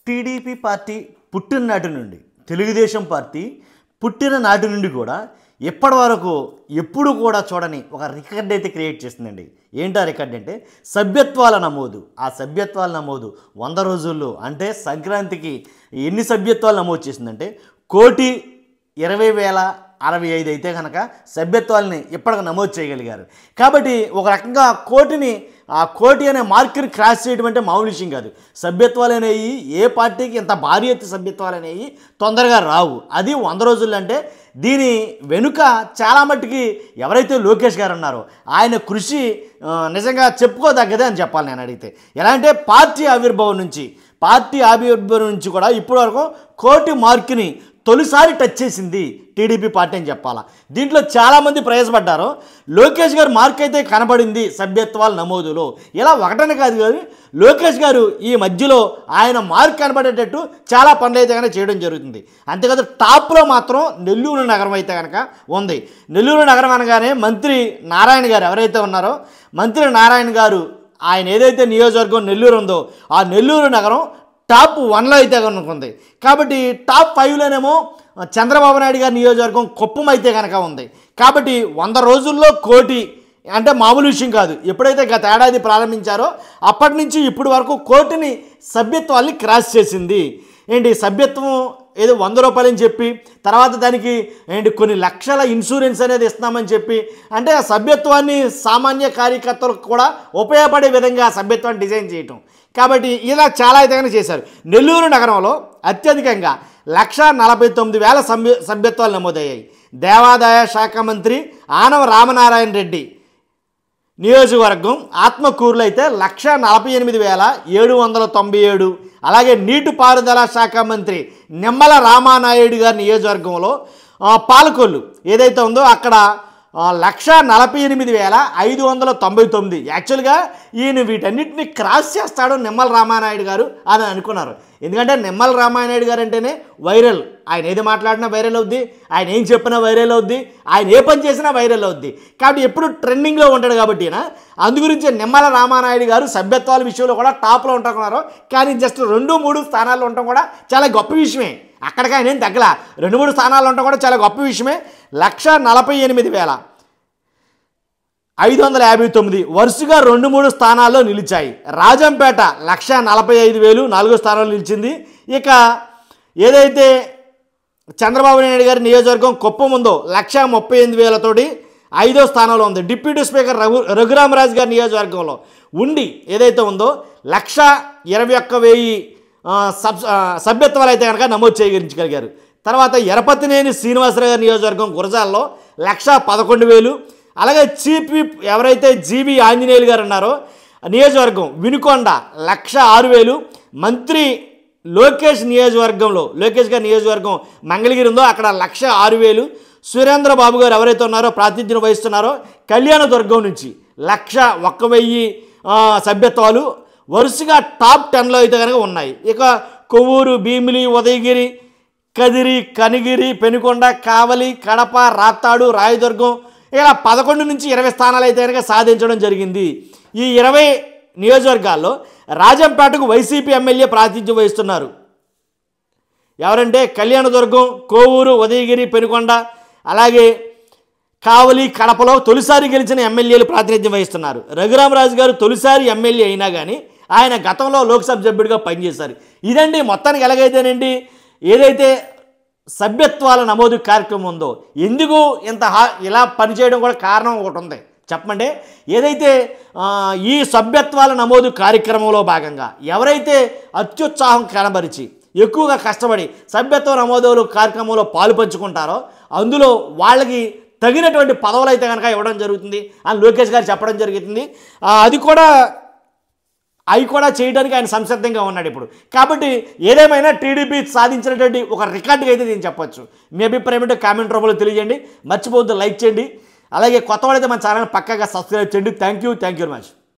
TDP party పుట్టిన నాటి నుండి తెలుగుదేశం పార్టీ పుట్టిన నాటి నుండి కూడా ఇప్పటి వరకు ఎప్పుడు కూడా చూడని ఒక రికార్డ్ అయితే క్రియేట్ చేస్తుందండి. ఏంటా రికార్డ్ అంటే సభ్యత్వాల నమోదు. ఆ సభ్యత్వాల నమోదు 100 రోజుల్లో అంటే సంక్రాంతికి ఎన్ని సభ్యత్వాలు నమోదు చేసిందంటే 1,20,065 అయితే కనుక సభ్యత్వాలని ఇప్పటికి నమోదు చేయగలిగారు. కాబట్టి ఒక రకంగా ఆ కోటి అనే మార్కుని క్రాస్ చేయడం అంటే మామూలు విషయం కాదు. సభ్యత్వాలు అనేవి ఏ పార్టీకి ఇంత భారీ ఎత్తు సభ్యత్వాలు అనేవి తొందరగా రావు. అది 100 రోజులు అంటే దీని వెనుక చాలా మట్టుకి ఎవరైతే లోకేష్ గారు ఉన్నారో ఆయన కృషి నిజంగా చెప్పుకోదగ్గదే అని చెప్పాలి నేను అడిగితే. ఎలా అంటే పార్టీ ఆవిర్భావం నుంచి కూడా ఇప్పటివరకు కోటి మార్కుని తొలిసారి టచ్ చేసింది టీడీపీ పార్టీ అని చెప్పాలా. దీంట్లో చాలామంది ప్రయాసపడ్డారు. లోకేష్ గారు మార్క్ అయితే కనబడింది సభ్యత్వాల నమోదులో. ఇలా ఒకటనే కాదు కానీ లోకేష్ గారు ఈ మధ్యలో ఆయన మార్క్ కనబడేటట్టు చాలా పనులు అయితే కనుక చేయడం జరుగుతుంది. అంతేకాదు టాప్లో మాత్రం నెల్లూరు నగరం అయితే కనుక ఉంది. నెల్లూరు నగరం అనగానే మంత్రి నారాయణ గారు ఎవరైతే ఉన్నారో మంత్రి నారాయణ గారు ఆయన ఏదైతే నియోజకవర్గం నెల్లూరు ఉందో ఆ నెల్లూరు నగరం టాప్ 1లో అయితే కనుక ఉంది. కాబట్టి టాప్ 5లోనేమో చంద్రబాబు నాయుడు గారి నియోజకవర్గం కుప్పం అయితే కనుక ఉంది. కాబట్టి 100 రోజుల్లో కోటి అంటే మామూలు విషయం కాదు. ఎప్పుడైతే గత ఏడాది ప్రారంభించారో అప్పటి నుంచి ఇప్పటి వరకు కోటిని సభ్యత్వాన్ని క్రాస్ చేసింది. సభ్యత్వం ఏదో 100 రూపాయలు అని చెప్పి తర్వాత దానికి కొన్ని లక్షల ఇన్సూరెన్స్ అనేది ఇస్తున్నామని చెప్పి అంటే ఆ సభ్యత్వాన్ని సామాన్య కార్యకర్తలకు కూడా ఉపయోగపడే విధంగా సభ్యత్వాన్ని డిజైన్ చేయటం. కాబట్టి ఇలా చాలా అయితే చేశారు. నెల్లూరు నగరంలో అత్యధికంగా 1,49,000 సభ్యత్వాలు నమోదయ్యాయి. దేవాదాయ శాఖ మంత్రి ఆనవ రామనారాయణ రెడ్డి నియోజకవర్గం ఆత్మకూరులో అయితే 1,48,797. అలాగే నీటిపారుదల శాఖ మంత్రి నిమ్మల రామానాయుడు గారి నియోజకవర్గంలో పాలకొల్లు ఏదైతే ఉందో అక్కడ 1,48,599. యాక్చువల్గా ఈయన వీటన్నిటిని క్రాస్ చేస్తాడు నిమ్మల రామానాయుడు గారు అని అనుకున్నారు. ఎందుకంటే నిమ్మల రామానాయుడు గారు అంటేనే వైరల్. ఆయన ఏది మాట్లాడినా వైరల్ అవుద్ది, ఆయన ఏం చెప్పినా వైరల్ అవుద్ది, ఆయన ఏ పని చేసినా వైరల్ అవుద్ది. కాబట్టి ఎప్పుడు ట్రెండింగ్లో ఉంటాడు కాబట్టి అందుగురించి నిమ్మల రామానాయుడు గారు సభ్యత్వాల విషయంలో కూడా టాప్లో ఉంటున్నారు. కానీ జస్ట్ 2-3 స్థానాల్లో ఉండటం కూడా చాలా గొప్ప విషయమే. అక్కడికి ఆయన ఏం తగ్గల. 2-3 స్థానాల్లో ఉండటం కూడా చాలా గొప్ప విషయమే. 1,48,559 వరుసగా 2-3 స్థానాల్లో నిలిచాయి. రాజంపేట 1,45,000 4వ స్థానంలో నిలిచింది. ఇక ఏదైతే చంద్రబాబు నాయుడు గారి నియోజకవర్గం కుప్పం ఉందో 1,38,000 తోటి 5వ స్థానంలో ఉంది. డిప్యూటీ స్పీకర్ రఘురామరాజు గారి నియోజకవర్గంలో ఉండి ఏదైతే ఉందో 1,21,000 సభ్యత్వాలు అయితే కనుక నమోదు చేయగలిగారు. తర్వాత ఎరపతినేని శ్రీనివాసరావు గారి నియోజకవర్గం గురజాల్లో 1,11,000. అలాగే చీఫ్ విప్ ఎవరైతే జీవి ఆంజనేయులు గారు ఉన్నారో నియోజకవర్గం వినుకొండ 1,06,000. మంత్రి లోకేష్ గారి నియోజకవర్గం మంగళగిరి ఉందో అక్కడ 1,06,000. సురేంద్రబాబు గారు ఎవరైతే ఉన్నారో ప్రాతినిధ్యం వహిస్తున్నారో కళ్యాణదుర్గం నుంచి 1,01,000 సభ్యత్వాలు వరుసగా టాప్ 10లో అయితే కనుక ఉన్నాయి. ఇక కొవ్వూరు, భీమిలి, ఉదయగిరి, కదిరి, కనిగిరి, పెనుకొండ, కావలి, కడప, రాప్తాడు, రాయదుర్గం ఇలా 11 నుంచి 20 స్థానాలు అయితే కనుక సాధించడం జరిగింది. ఈ 20 నియోజకవర్గాల్లో రాజంపేటకు వైసీపీ ఎమ్మెల్యే ప్రాతినిధ్యం వహిస్తున్నారు. ఎవరంటే కళ్యాణదుర్గం, కోవూరు, ఉదయగిరి, పెనుకొండ అలాగే కావలి, కడపలో తొలిసారి గెలిచిన ఎమ్మెల్యేలు ప్రాతినిధ్యం వహిస్తున్నారు. రఘురామరాజు గారు తొలిసారి ఎమ్మెల్యే అయినా కానీ ఆయన గతంలో లోక్సభ సభ్యుడిగా పనిచేశారు. ఇదండి మొత్తానికి ఎలాగైతేనండి ఏదైతే సభ్యత్వాల నమోదు కార్యక్రమం ఉందో ఎందుకు ఇలా పనిచేయడం కూడా కారణం ఒకటి ఉంది చెప్పండి. ఏదైతే ఈ సభ్యత్వాల నమోదు కార్యక్రమంలో భాగంగా ఎవరైతే అత్యుత్సాహం కనబరిచి ఎక్కువగా కష్టపడి సభ్యత్వ నమోదు కార్యక్రమంలో పాలు పంచుకుంటారో అందులో వాళ్ళకి తగినటువంటి పదవులు అయితే కనుక ఇవ్వడం జరుగుతుంది అని లోకేష్ గారు చెప్పడం జరుగుతుంది. అవి కూడా చేయడానికి ఆయన సంసిద్ధంగా ఉన్నాడు ఇప్పుడు. కాబట్టి ఏదేమైనా టీడీపీ సాధించినటువంటి ఒక రికార్డుగా అయితే నేను చెప్పొచ్చు. మీ అభిప్రాయం ఏంటో కామెంట్ రూపంలో తెలియజేయండి. మర్చిపోవద్దు లైక్ చేయండి. అలాగే కొత్త వాళ్ళైతే మన ఛానల్ పక్కాగా సబ్స్క్రైబ్ చేయండి. Thank you very much.